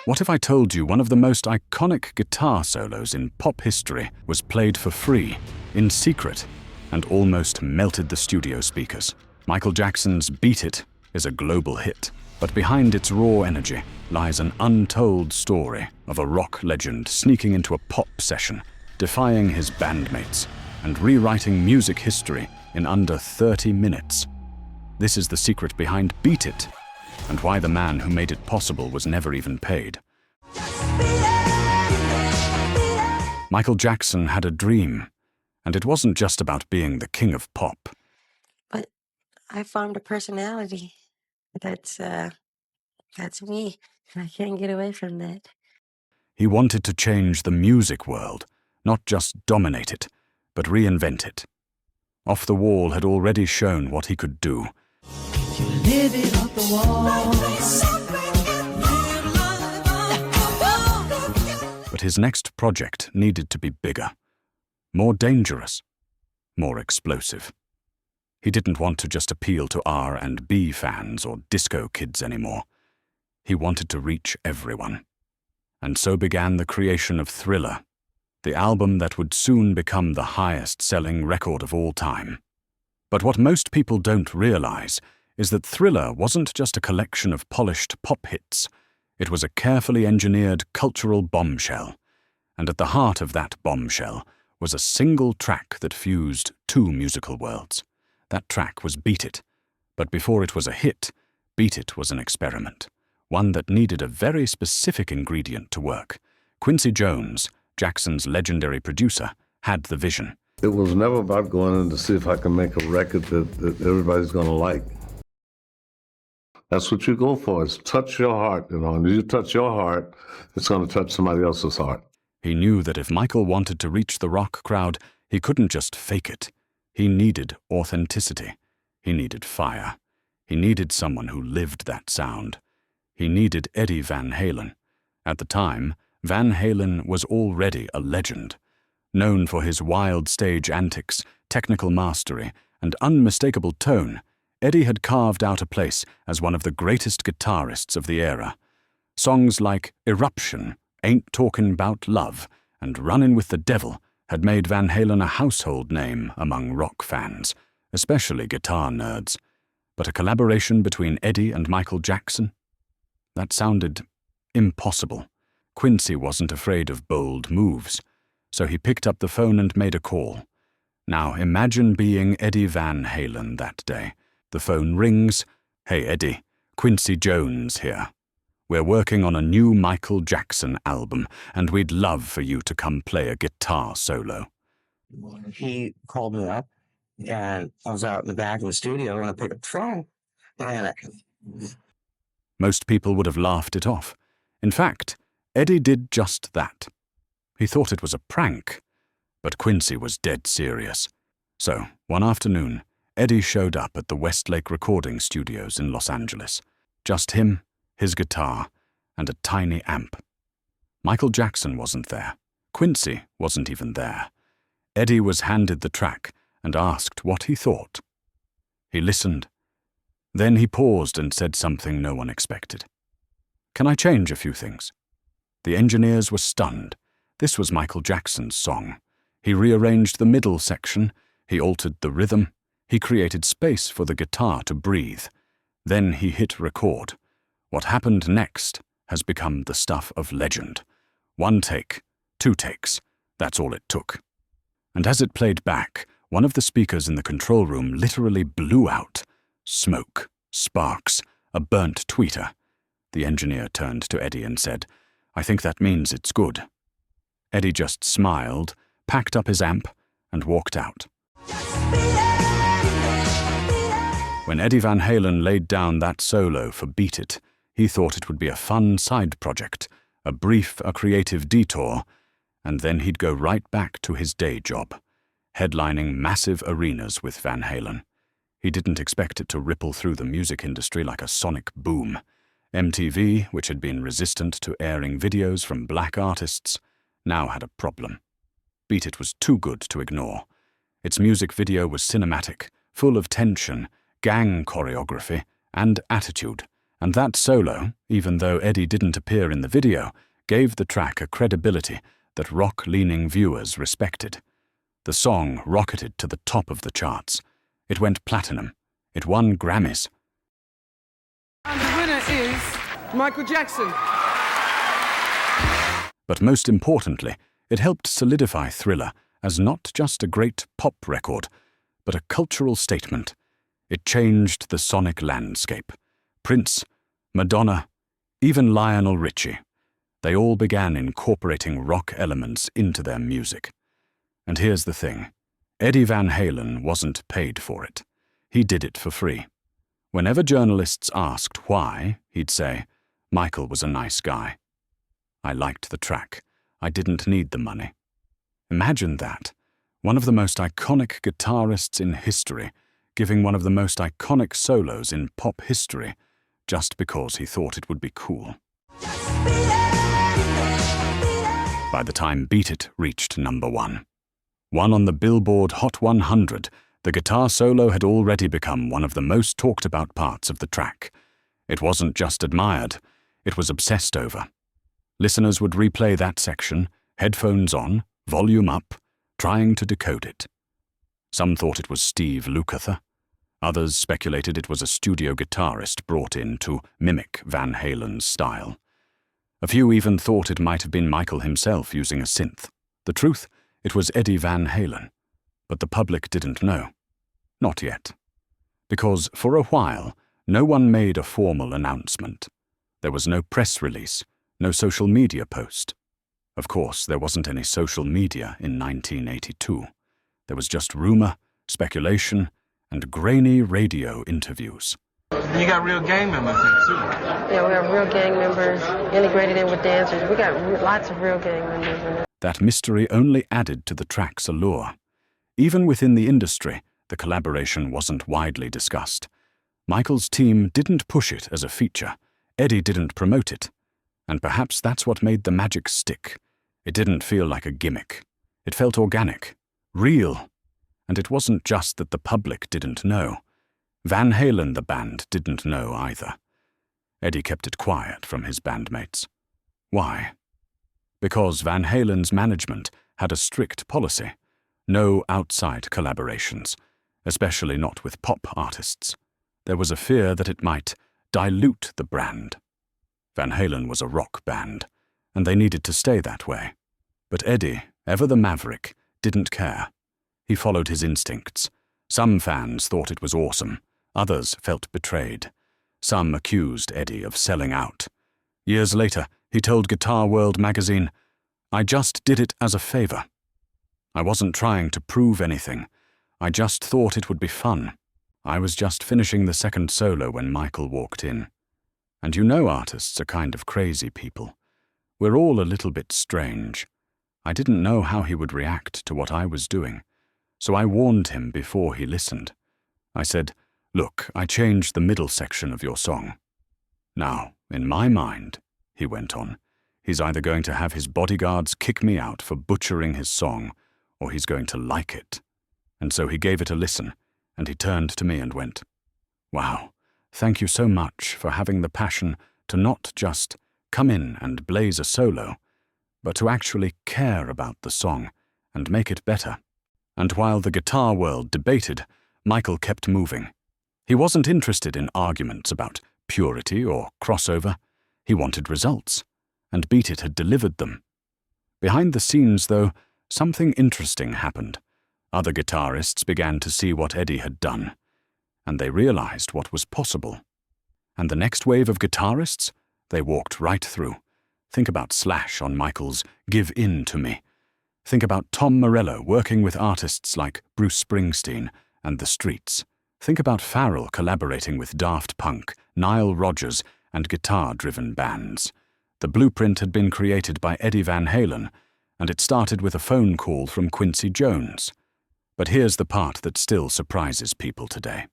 What if I told you one of the most iconic guitar solos in pop history was played for free, in secret, and almost melted the studio speakers? Michael Jackson's Beat It is a global hit, but behind its raw energy lies an untold story of a rock legend sneaking into a pop session, defying his bandmates, and rewriting music history in under 30 minutes. This is the secret behind Beat It, and why the man who made it possible was never even paid. Michael Jackson had a dream, and it wasn't just about being the king of pop. But I formed a personality that's me, and I can't get away from that. He wanted to change the music world, not just dominate it, but reinvent it. Off the Wall had already shown what he could do. You live it off the wall. But his next project needed to be bigger, more dangerous, more explosive. He didn't want to just appeal to R&B fans or disco kids anymore. He wanted to reach everyone. And so began the creation of Thriller, the album that would soon become the highest-selling record of all time. But what most people don't realize is that Thriller wasn't just a collection of polished pop hits. It was a carefully engineered cultural bombshell. And at the heart of that bombshell was a single track that fused two musical worlds. That track was Beat It. But before it was a hit, Beat It was an experiment, one that needed a very specific ingredient to work. Quincy Jones, Jackson's legendary producer, had the vision. It was never about going in to see if I can make a record that everybody's going to like. That's what you go for, is touch your heart. And you touch your heart, it's going to touch somebody else's heart. He knew that if Michael wanted to reach the rock crowd, he couldn't just fake it. He needed authenticity. He needed fire. He needed someone who lived that sound. He needed Eddie Van Halen. At the time, Van Halen was already a legend. Known for his wild stage antics, technical mastery, and unmistakable tone, Eddie had carved out a place as one of the greatest guitarists of the era. Songs like Eruption, Ain't Talkin' 'Bout Love, and Runnin' with the Devil had made Van Halen a household name among rock fans, especially guitar nerds. But a collaboration between Eddie and Michael Jackson? That sounded impossible. Quincy wasn't afraid of bold moves, so he picked up the phone and made a call. Now imagine being Eddie Van Halen that day. The phone rings. "Hey Eddie, Quincy Jones here. We're working on a new Michael Jackson album, and we'd love for you to come play a guitar solo." He called me up, and I was out in the back of the studio, and I picked up the phone. And Most people would have laughed it off. In fact, Eddie did just that. He thought it was a prank, but Quincy was dead serious. So, one afternoon, Eddie showed up at the Westlake Recording Studios in Los Angeles. Just him, his guitar, and a tiny amp. Michael Jackson wasn't there. Quincy wasn't even there. Eddie was handed the track and asked what he thought. He listened. Then he paused and said something no one expected. "Can I change a few things?" The engineers were stunned. This was Michael Jackson's song. He rearranged the middle section, he altered the rhythm, he created space for the guitar to breathe. Then he hit record. What happened next has become the stuff of legend. 1 take, 2 takes, that's all it took. And as it played back, one of the speakers in the control room literally blew out. Smoke, sparks, a burnt tweeter. The engineer turned to Eddie and said, "I think that means it's good." Eddie just smiled, packed up his amp, and walked out. When Eddie Van Halen laid down that solo for Beat It, he thought it would be a fun side project, a creative detour, and then he'd go right back to his day job, headlining massive arenas with Van Halen. He didn't expect it to ripple through the music industry like a sonic boom. MTV, which had been resistant to airing videos from black artists, now had a problem. Beat It was too good to ignore. Its music video was cinematic, full of tension, gang choreography, and attitude, And that solo, even though Eddie didn't appear in the video, gave the track a credibility that rock-leaning viewers respected. The song rocketed to the top of the charts. It went platinum. It won Grammys. And the winner is Michael Jackson. But most importantly, it helped solidify Thriller as not just a great pop record, but a cultural statement. It changed the sonic landscape. Prince, Madonna, even Lionel Richie. They all began incorporating rock elements into their music. And here's the thing. Eddie Van Halen wasn't paid for it. He did it for free. Whenever journalists asked why, he'd say, "Michael was a nice guy. I liked the track. I didn't need the money." Imagine that. One of the most iconic guitarists in history giving one of the most iconic solos in pop history just because he thought it would be cool. By the time Beat It reached #1 on the Billboard Hot 100, the guitar solo had already become one of the most talked about parts of the track. It wasn't just admired, it was obsessed over. Listeners would replay that section, headphones on, volume up, trying to decode it. Some thought it was Steve Lukather. Others speculated it was a studio guitarist brought in to mimic Van Halen's style. A few even thought it might have been Michael himself using a synth. The truth, it was Eddie Van Halen. But the public didn't know. Not yet. Because for a while, no one made a formal announcement. There was no press release, no social media post. Of course, there wasn't any social media in 1982. There was just rumor, speculation, and grainy radio interviews. You got real gang members here, too. Yeah, we have real gang members integrated in with dancers. We got lots of real gang members in it. That mystery only added to the track's allure. Even within the industry, the collaboration wasn't widely discussed. Michael's team didn't push it as a feature. Eddie didn't promote it. And perhaps that's what made the magic stick. It didn't feel like a gimmick. It felt organic, real. And it wasn't just that the public didn't know. Van Halen, the band, didn't know either. Eddie kept it quiet from his bandmates. Why? Because Van Halen's management had a strict policy. No outside collaborations, especially not with pop artists. There was a fear that it might dilute the brand. Van Halen was a rock band, and they needed to stay that way. But Eddie, ever the maverick, didn't care. He followed his instincts. Some fans thought it was awesome. Others felt betrayed. Some accused Eddie of selling out. Years later, he told Guitar World magazine, "I just did it as a favor. I wasn't trying to prove anything. I just thought it would be fun. I was just finishing the second solo when Michael walked in. And you know artists are kind of crazy people. We're all a little bit strange. I didn't know how he would react to what I was doing, so I warned him before he listened. I said, 'Look, I changed the middle section of your song. Now, in my mind,' he went on, 'he's either going to have his bodyguards kick me out for butchering his song, or he's going to like it.' And so he gave it a listen, and he turned to me and went, 'Wow, thank you so much for having the passion to not just come in and blaze a solo, but to actually care about the song and make it better.' And while the guitar world debated, Michael kept moving. He wasn't interested in arguments about purity or crossover. He wanted results, and Beat It had delivered them. Behind the scenes, though, something interesting happened. Other guitarists began to see what Eddie had done, and they realized what was possible. And the next wave of guitarists, they walked right through. Think about Slash on Michael's "Give In to Me." Think about Tom Morello working with artists like Bruce Springsteen and The Streets. Think about Farrell collaborating with Daft Punk, Nile Rodgers, and guitar-driven bands. The blueprint had been created by Eddie Van Halen, and it started with a phone call from Quincy Jones. But here's the part that still surprises people today.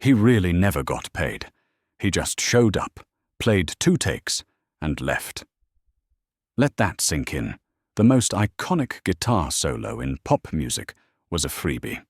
He really never got paid. He just showed up, played 2 takes, and left. Let that sink in. The most iconic guitar solo in pop music was a freebie.